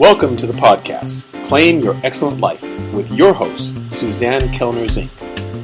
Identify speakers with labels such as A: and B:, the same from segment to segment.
A: Welcome to the podcast, Claim Your Excellent Life, with your host, Suzanne Kellner-Zinck,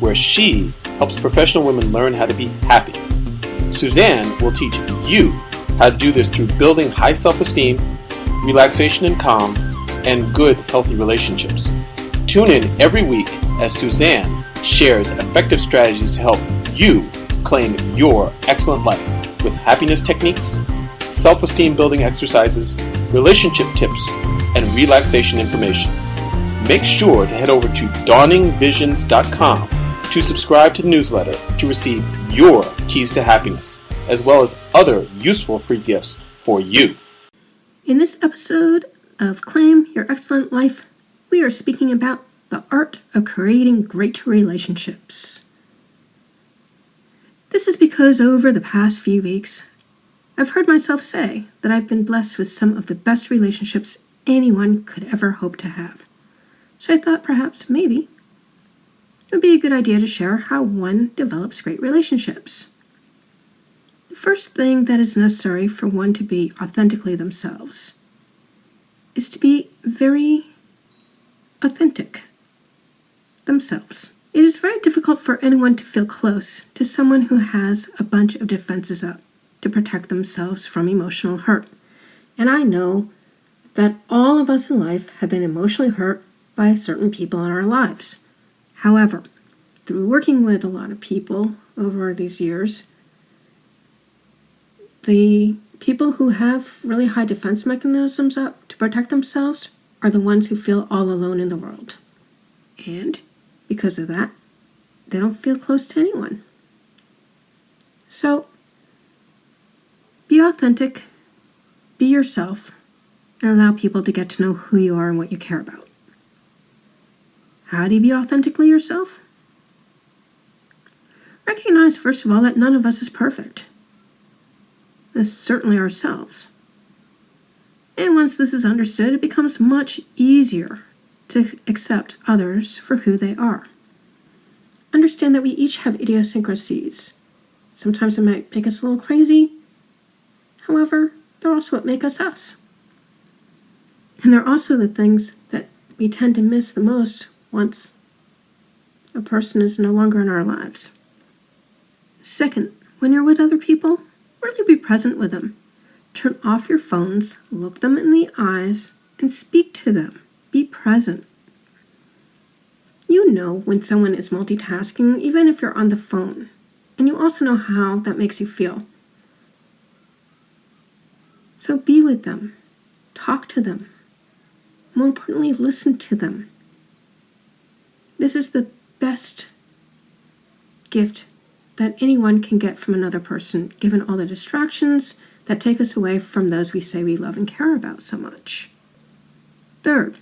A: where she helps professional women learn how to be happy. Suzanne will teach you how to do this through building high self-esteem, relaxation and calm, and good, healthy relationships. Tune in every week as Suzanne shares effective strategies to help you claim your excellent life with happiness techniques, self-esteem building exercises, relationship tips, and relaxation information. Make sure to head over to dawningvisions.com to subscribe to the newsletter to receive your keys to happiness, as well as other useful free gifts for you.
B: In this episode of Claim Your Excellent Life, we are speaking about the art of creating great relationships. This is because over the past few weeks, I've heard myself say that I've been blessed with some of the best relationships anyone could ever hope to have. So I thought perhaps maybe it would be a good idea to share how one develops great relationships. The first thing that is necessary for one to be authentically themselves is to be very authentic themselves. It is very difficult for anyone to feel close to someone who has a bunch of defenses up to protect themselves from emotional hurt. And I know that all of us in life have been emotionally hurt by certain people in our lives. However, through working with a lot of people over these years, the people who have really high defense mechanisms up to protect themselves are the ones who feel all alone in the world. And because of that, they don't feel close to anyone. So, be authentic, be yourself, and allow people to get to know who you are and what you care about. How do you be authentically yourself? Recognize, first of all, that none of us is perfect. That's certainly ourselves. And once this is understood, it becomes much easier to accept others for who they are. Understand that we each have idiosyncrasies. Sometimes it might make us a little crazy. However, they're also what make us us. And they're also the things that we tend to miss the most once a person is no longer in our lives. Second, when you're with other people, really be present with them. Turn off your phones, look them in the eyes, and speak to them. Be present. You know when someone is multitasking, even if you're on the phone. And you also know how that makes you feel. So be with them. Talk to them. More importantly, listen to them. This is the best gift that anyone can get from another person, given all the distractions that take us away from those we say we love and care about so much. Third,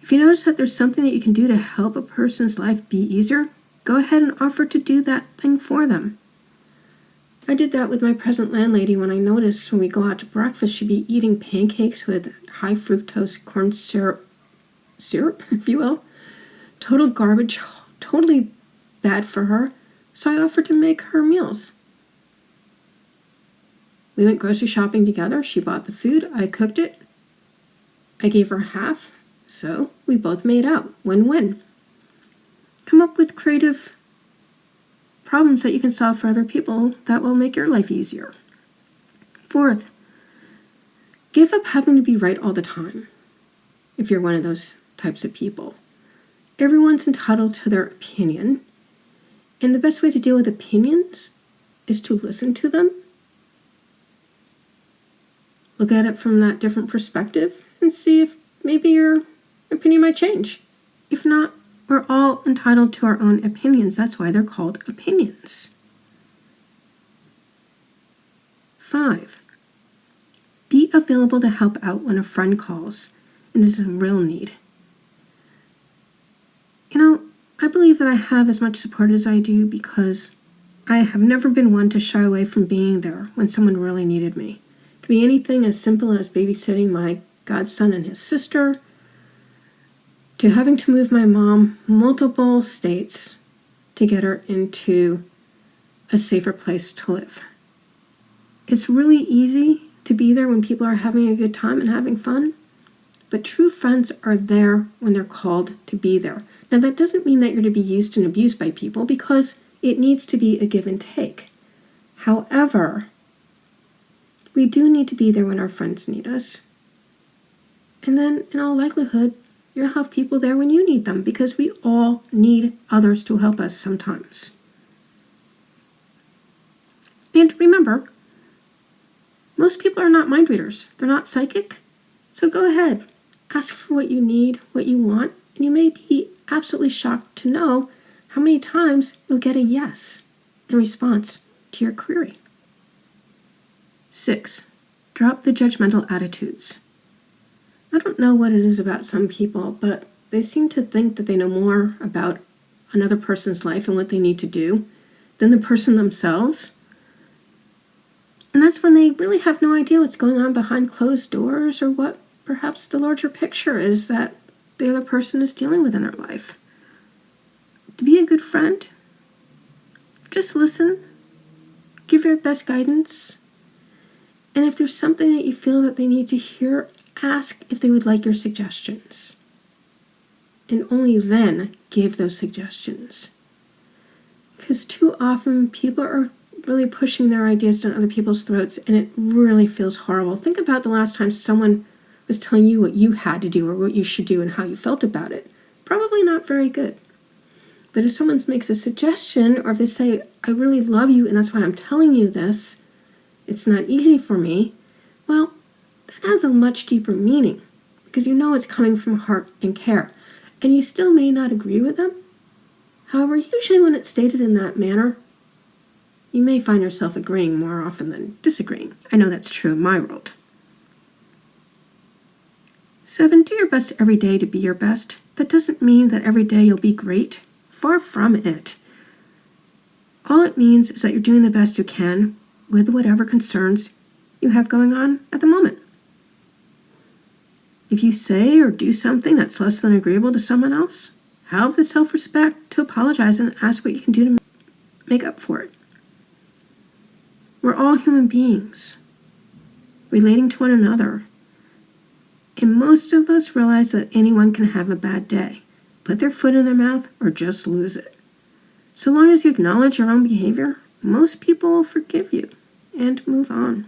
B: if you notice that there's something that you can do to help a person's life be easier, go ahead and offer to do that thing for them. I did that with my present landlady when I noticed when we go out to breakfast, she'd be eating pancakes with high fructose corn syrup, if you will. Total garbage, totally bad for her. So I offered to make her meals. We went grocery shopping together. She bought the food. I cooked it. I gave her half. So we both made out. Win-win. Come up with creative problems that you can solve for other people that will make your life easier. Fourth, give up having to be right all the time if you're one of those types of people. Everyone's entitled to their opinion, and the best way to deal with opinions is to listen to them, look at it from that different perspective, and see if maybe your opinion might change. If not, we're all entitled to our own opinions. That's why they're called opinions. 5, be available to help out when a friend calls and is in real need. I believe that I have as much support as I do because I have never been one to shy away from being there when someone really needed me. It could be anything as simple as babysitting my godson and his sister, to having to move my mom multiple states to get her into a safer place to live. It's really easy to be there when people are having a good time and having fun, but true friends are there when they're called to be there. Now, that doesn't mean that you're to be used and abused by people, because it needs to be a give and take. However, we do need to be there when our friends need us. And then, in all likelihood, you'll have people there when you need them, because we all need others to help us sometimes. And remember, most people are not mind readers. They're not psychic. So go ahead, ask for what you need, what you want, and you may be absolutely shocked to know how many times you'll get a yes in response to your query. 6. Drop the judgmental attitudes. I don't know what it is about some people, but they seem to think that they know more about another person's life and what they need to do than the person themselves. And that's when they really have no idea what's going on behind closed doors, or what perhaps the larger picture is that the other person is dealing with in their life. To be a good friend, just listen, give your best guidance, and if there's something that you feel that they need to hear, ask if they would like your suggestions. And only then give those suggestions. Because too often people are really pushing their ideas down other people's throats, and it really feels horrible. Think about the last time someone was telling you what you had to do or what you should do and how you felt about it. Probably not very good. But if someone makes a suggestion, or if they say, I really love you and that's why I'm telling you this, it's not easy for me, well, that has a much deeper meaning, because you know it's coming from heart and care. And you still may not agree with them. However, usually when it's stated in that manner, you may find yourself agreeing more often than disagreeing. I know that's true in my world. 7. Do your best every day to be your best. That doesn't mean that every day you'll be great. Far from it. All it means is that you're doing the best you can with whatever concerns you have going on at the moment. If you say or do something that's less than agreeable to someone else, have the self-respect to apologize and ask what you can do to make up for it. We're all human beings, relating to one another. And most of us realize that anyone can have a bad day, put their foot in their mouth, or just lose it. So long as you acknowledge your own behavior, most people will forgive you and move on.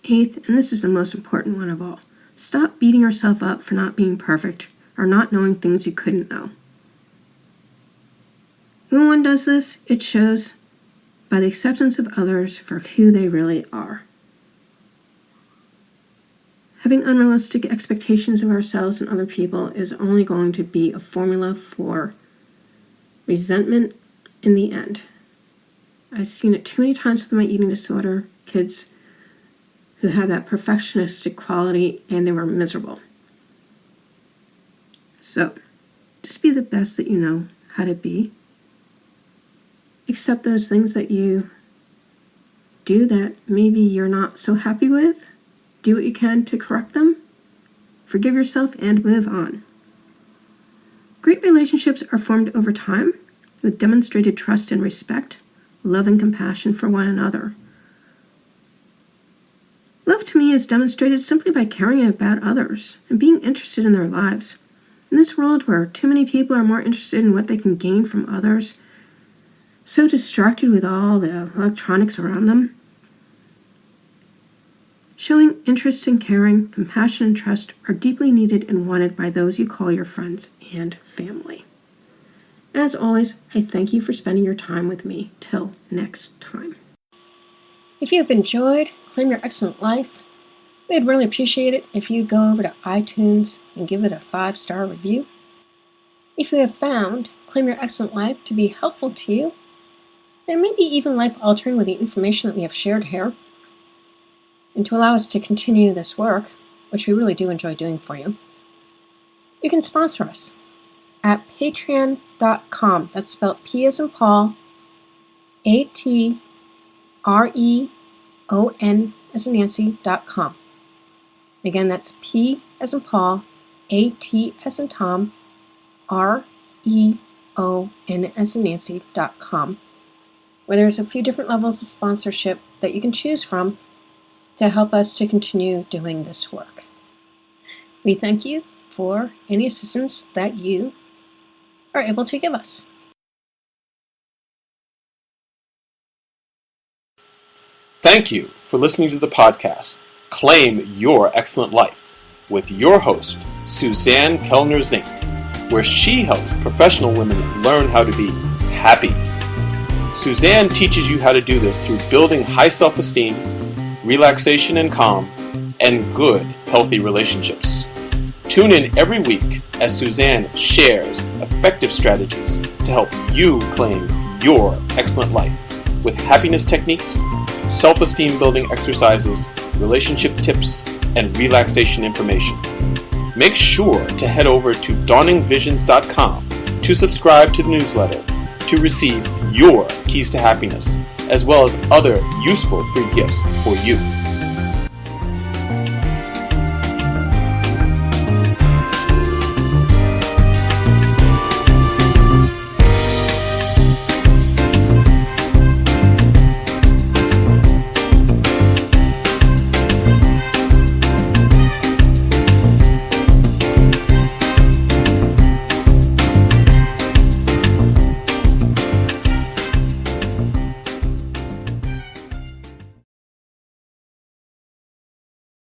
B: 8th, and this is the most important one of all, stop beating yourself up for not being perfect or not knowing things you couldn't know. When one does this, it shows by the acceptance of others for who they really are. Having unrealistic expectations of ourselves and other people is only going to be a formula for resentment in the end. I've seen it too many times with my eating disorder kids who have that perfectionistic quality, and they were miserable. So, just be the best that you know how to be. Accept those things that you do that maybe you're not so happy with. Do what you can to correct them. Forgive yourself and move on. Great relationships are formed over time with demonstrated trust and respect, love and compassion for one another. Love to me is demonstrated simply by caring about others and being interested in their lives. In this world where too many people are more interested in what they can gain from others, so distracted with all the electronics around them, showing interest and caring, compassion and trust are deeply needed and wanted by those you call your friends and family. As always, I thank you for spending your time with me. Till next time. If you have enjoyed Claim Your Excellent Life, we'd really appreciate it if you go over to iTunes and give it a 5-star review. If you have found Claim Your Excellent Life to be helpful to you, and maybe even life-altering with the information that we have shared here, and to allow us to continue this work, which we really do enjoy doing for you, you can sponsor us at patreon.com. That's spelled P as in Paul, ATREON as in Nancy.com. Again, that's P as in Paul, AT as in Tom, REON as in Nancy.com, where there's a few different levels of sponsorship that you can choose from to help us to continue doing this work. We thank you for any assistance that you are able to give us.
A: Thank you for listening to the podcast, Claim Your Excellent Life, with your host, Suzanne Kellner-Zinck, where she helps professional women learn how to be happy. Suzanne teaches you how to do this through building high self-esteem, relaxation and calm, and good, healthy relationships. Tune in every week as Suzanne shares effective strategies to help you claim your excellent life with happiness techniques, self-esteem building exercises, relationship tips, and relaxation information. Make sure to head over to dawningvisions.com to subscribe to the newsletter to receive your keys to happiness, as well as other useful free gifts for you.